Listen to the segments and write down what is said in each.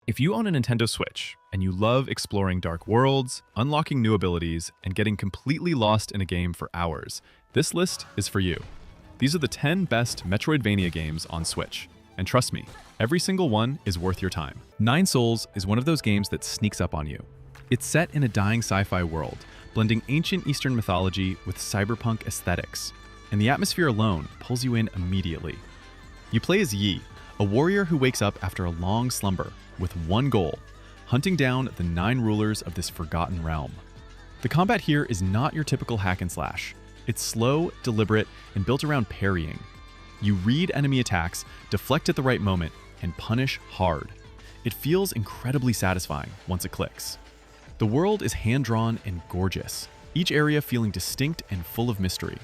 If you own a Nintendo Switch and you love exploring dark worlds, unlocking new abilities, and getting completely lost in a game for hours, this list is for you. These are the 10 best Metroidvania games on Switch. And trust me, every single one is worth your time. Nine Souls is one of those games that sneaks up on you. It's set in a dying sci-fi world, blending ancient Eastern mythology with cyberpunk aesthetics. And the atmosphere alone pulls you in immediately. You play as Yi, a warrior who wakes up after a long slumber with one goal: hunting down the 9 rulers of this forgotten realm. The combat here is not your typical hack and slash. It's slow, deliberate, and built around parrying. You read enemy attacks, deflect at the right moment, and punish hard. It feels incredibly satisfying once it clicks. The world is hand-drawn and gorgeous, each area feeling distinct and full of mystery.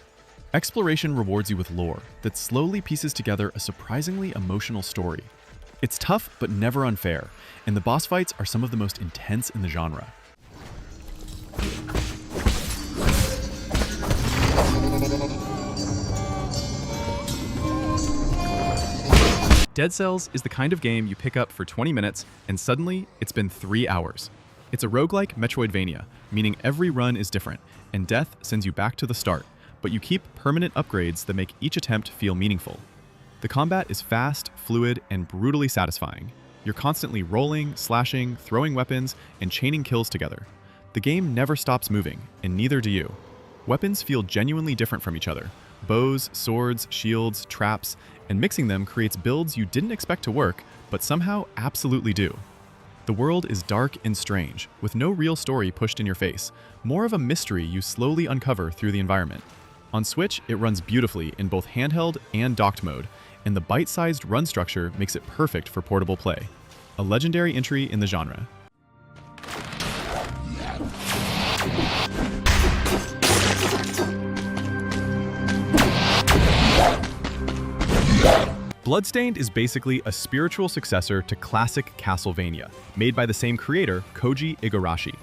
Exploration rewards you with lore that slowly pieces together a surprisingly emotional story. It's tough but never unfair, and the boss fights are some of the most intense in the genre. Dead Cells is the kind of game you pick up for 20 minutes and suddenly it's been 3 hours. It's a roguelike Metroidvania, meaning every run is different, and death sends you back to the start, but you keep permanent upgrades that make each attempt feel meaningful. The combat is fast, fluid, and brutally satisfying. You're constantly rolling, slashing, throwing weapons, and chaining kills together. The game never stops moving, and neither do you. Weapons feel genuinely different from each other. Bows, swords, shields, traps, and mixing them creates builds you didn't expect to work, but somehow absolutely do. The world is dark and strange, with no real story pushed in your face, more of a mystery you slowly uncover through the environment. On Switch, it runs beautifully in both handheld and docked mode, and the bite-sized run structure makes it perfect for portable play. A legendary entry in the genre. Bloodstained is basically a spiritual successor to classic Castlevania, made by the same creator, Koji Igarashi.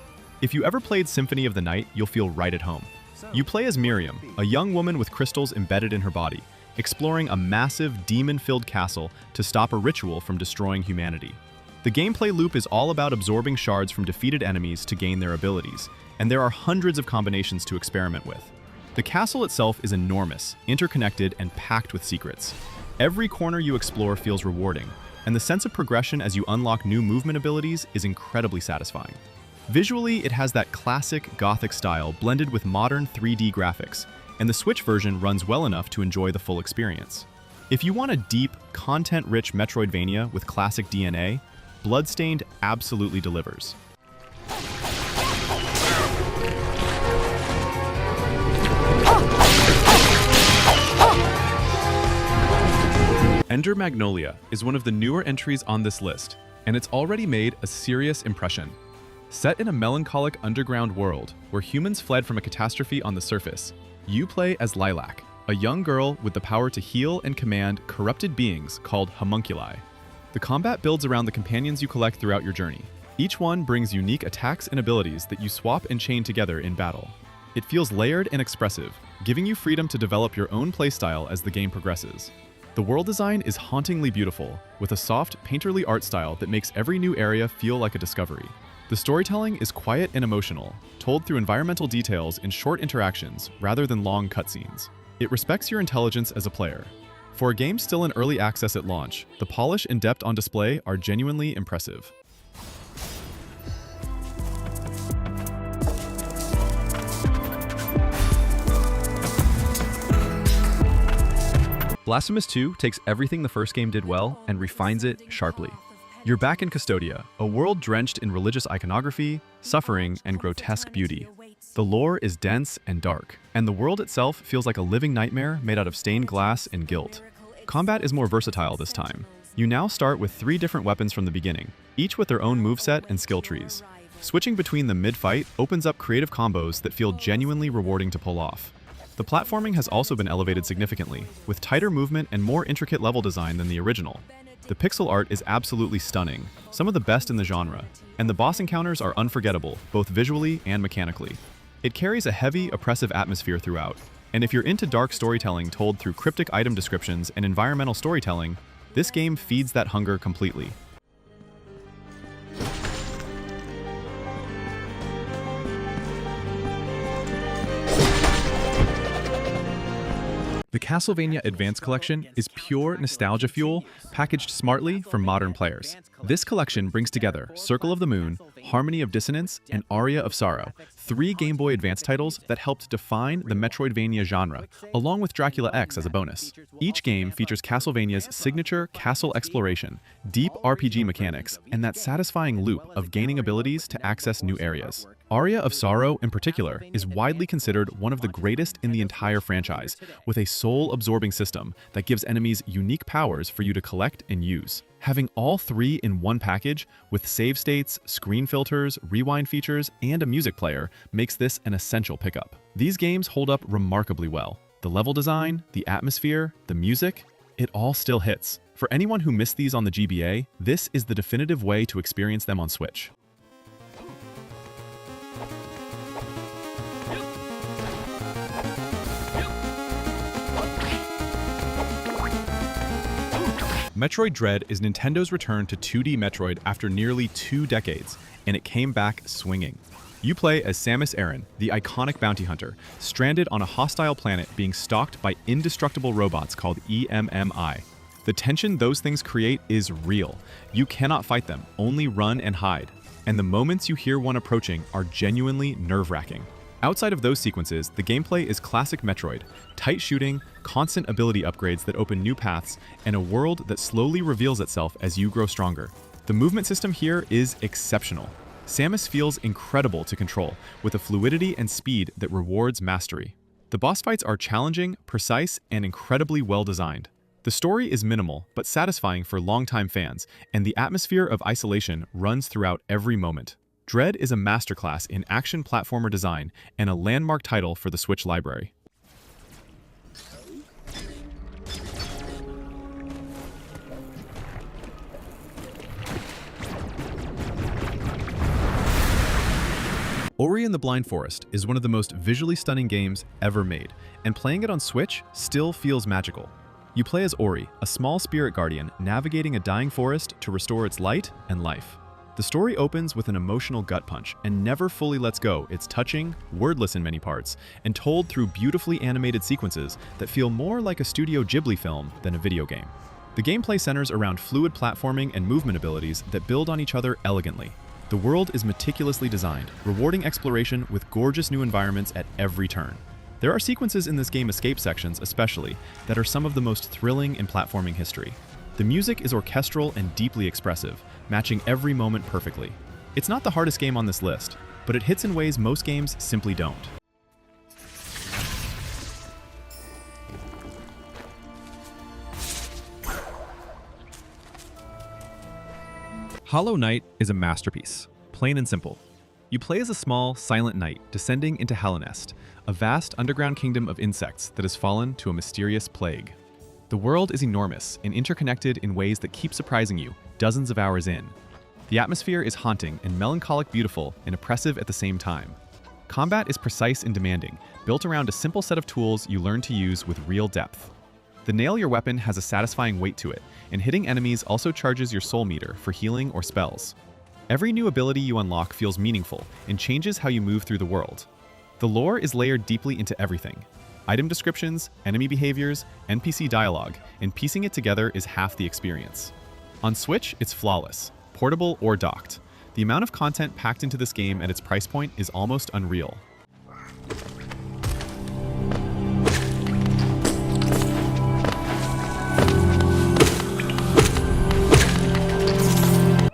If you ever played Symphony of the Night, you'll feel right at home. You play as Miriam, a young woman with crystals embedded in her body, exploring a massive, demon-filled castle to stop a ritual from destroying humanity. The gameplay loop is all about absorbing shards from defeated enemies to gain their abilities, and there are hundreds of combinations to experiment with. The castle itself is enormous, interconnected, and packed with secrets. Every corner you explore feels rewarding, and the sense of progression as you unlock new movement abilities is incredibly satisfying. Visually, it has that classic Gothic style blended with modern 3D graphics, and the Switch version runs well enough to enjoy the full experience. If you want a deep, content-rich Metroidvania with classic DNA, Bloodstained absolutely delivers. Enter Magnolia is one of the newer entries on this list, and it's already made a serious impression. Set in a melancholic underground world where humans fled from a catastrophe on the surface, you play as Lilac, a young girl with the power to heal and command corrupted beings called homunculi. The combat builds around the companions you collect throughout your journey. Each one brings unique attacks and abilities that you swap and chain together in battle. It feels layered and expressive, giving you freedom to develop your own playstyle as the game progresses. The world design is hauntingly beautiful, with a soft, painterly art style that makes every new area feel like a discovery. The storytelling is quiet and emotional, told through environmental details and short interactions rather than long cutscenes. It respects your intelligence as a player. For a game still in early access at launch, the polish and depth on display are genuinely impressive. Blasphemous 2 takes everything the first game did well and refines it sharply. You're back in Custodia, a world drenched in religious iconography, suffering, and grotesque beauty. The lore is dense and dark, and the world itself feels like a living nightmare made out of stained glass and guilt. Combat is more versatile this time. You now start with 3 different weapons from the beginning, each with their own moveset and skill trees. Switching between them mid-fight opens up creative combos that feel genuinely rewarding to pull off. The platforming has also been elevated significantly, with tighter movement and more intricate level design than the original. The pixel art is absolutely stunning, some of the best in the genre, and the boss encounters are unforgettable, both visually and mechanically. It carries a heavy, oppressive atmosphere throughout, and if you're into dark storytelling told through cryptic item descriptions and environmental storytelling, this game feeds that hunger completely. The Castlevania Advance Collection is pure nostalgia fuel, packaged smartly for modern players. This collection brings together Circle of the Moon, Harmony of Dissonance, and Aria of Sorrow, three Game Boy Advance titles that helped define the Metroidvania genre, along with Dracula X as a bonus. Each game features Castlevania's signature castle exploration, deep RPG mechanics, and that satisfying loop of gaining abilities to access new areas. Aria of Sorrow, in particular, is widely considered one of the greatest in the entire franchise, with a soul-absorbing system that gives enemies unique powers for you to collect and use. Having all three in one package, with save states, screen filters, rewind features, and a music player, makes this an essential pickup. These games hold up remarkably well. The level design, the atmosphere, the music, it all still hits. For anyone who missed these on the GBA, this is the definitive way to experience them on Switch. Metroid Dread is Nintendo's return to 2D Metroid after nearly 2 decades, and it came back swinging. You play as Samus Aran, the iconic bounty hunter, stranded on a hostile planet being stalked by indestructible robots called EMMI. The tension those things create is real. You cannot fight them, only run and hide. And the moments you hear one approaching are genuinely nerve-wracking. Outside of those sequences, the gameplay is classic Metroid, tight shooting, constant ability upgrades that open new paths, and a world that slowly reveals itself as you grow stronger. The movement system here is exceptional. Samus feels incredible to control, with a fluidity and speed that rewards mastery. The boss fights are challenging, precise, and incredibly well designed. The story is minimal, but satisfying for longtime fans, and the atmosphere of isolation runs throughout every moment. Dread is a masterclass in action platformer design and a landmark title for the Switch library. Ori and the Blind Forest is one of the most visually stunning games ever made, and playing it on Switch still feels magical. You play as Ori, a small spirit guardian navigating a dying forest to restore its light and life. The story opens with an emotional gut punch and never fully lets go. It's touching, wordless in many parts, and told through beautifully animated sequences that feel more like a Studio Ghibli film than a video game. The gameplay centers around fluid platforming and movement abilities that build on each other elegantly. The world is meticulously designed, rewarding exploration with gorgeous new environments at every turn. There are sequences in this game escape sections especially that are some of the most thrilling in platforming history. The music is orchestral and deeply expressive, matching every moment perfectly. It's not the hardest game on this list, but it hits in ways most games simply don't. Hollow Knight is a masterpiece, plain and simple. You play as a small, silent knight descending into Hallownest, a vast underground kingdom of insects that has fallen to a mysterious plague. The world is enormous and interconnected in ways that keep surprising you dozens of hours in. The atmosphere is haunting and melancholic beautiful and oppressive at the same time. Combat is precise and demanding, built around a simple set of tools you learn to use with real depth. The nail your weapon has a satisfying weight to it, and hitting enemies also charges your soul meter for healing or spells. Every new ability you unlock feels meaningful and changes how you move through the world. The lore is layered deeply into everything. Item descriptions, enemy behaviors, NPC dialogue, and piecing it together is half the experience. On Switch, it's flawless, portable or docked. The amount of content packed into this game at its price point is almost unreal.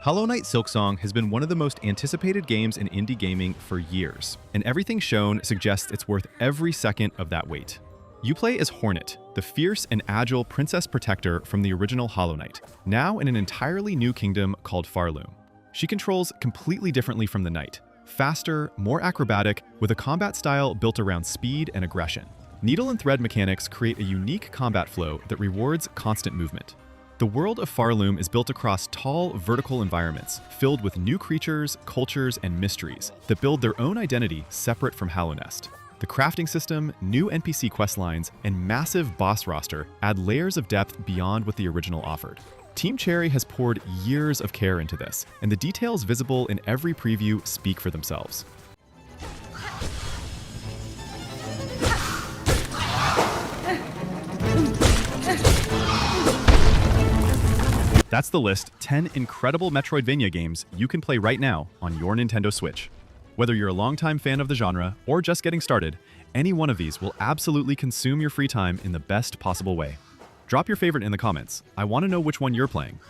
Hollow Knight Silksong has been one of the most anticipated games in indie gaming for years, and everything shown suggests it's worth every second of that wait. You play as Hornet, the fierce and agile princess protector from the original Hollow Knight, now in an entirely new kingdom called Farloom. She controls completely differently from the knight, faster, more acrobatic, with a combat style built around speed and aggression. Needle and thread mechanics create a unique combat flow that rewards constant movement. The world of Farloom is built across tall, vertical environments, filled with new creatures, cultures, and mysteries that build their own identity separate from Hallownest. The crafting system, new NPC questlines, and massive boss roster add layers of depth beyond what the original offered. Team Cherry has poured years of care into this, and the details visible in every preview speak for themselves. That's the list, 10 incredible Metroidvania games you can play right now on your Nintendo Switch. Whether you're a longtime fan of the genre or just getting started, any one of these will absolutely consume your free time in the best possible way. Drop your favorite in the comments. I want to know which one you're playing.